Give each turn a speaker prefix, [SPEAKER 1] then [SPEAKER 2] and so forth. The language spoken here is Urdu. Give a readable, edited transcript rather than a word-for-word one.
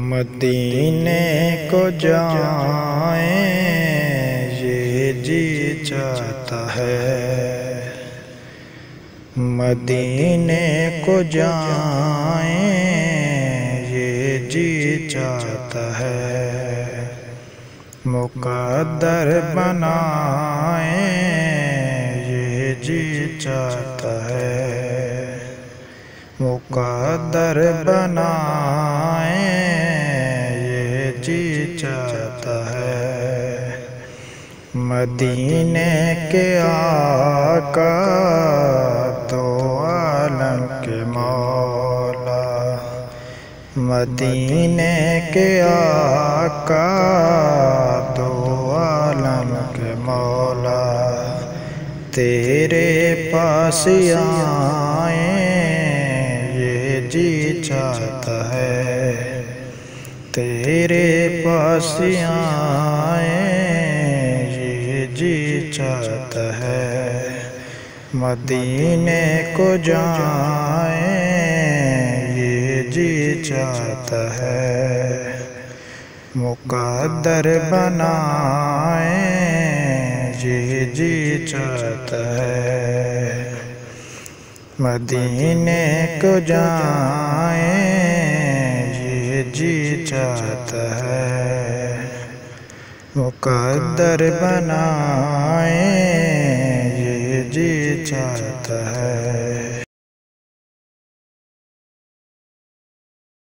[SPEAKER 1] مدینے کو جائیں یہ جی چاہتا ہے، مدینے کو جائیں یہ جی چاہتا ہے، مقدر بنائیں یہ جی چاہتا ہے، مقدر بنائیں یہ جی چاہتا ہے۔ مدینے کے آقا دو عالم کے مولا، مدینے کے آقا دو عالم کے مولا، تیرے پاس آئیں یہ جی چاہتا ہے، تیرے پاس آئیں یہ جی چاہتا ہے، مدینے کو جائیں یہ جی چاہتا ہے، مقدر بنائیں یہ جی چاہتا ہے، مدینے کو جائیں یہ جی چاہتا ہے، مقدر بنائیں یہ جی چاہتا ہے۔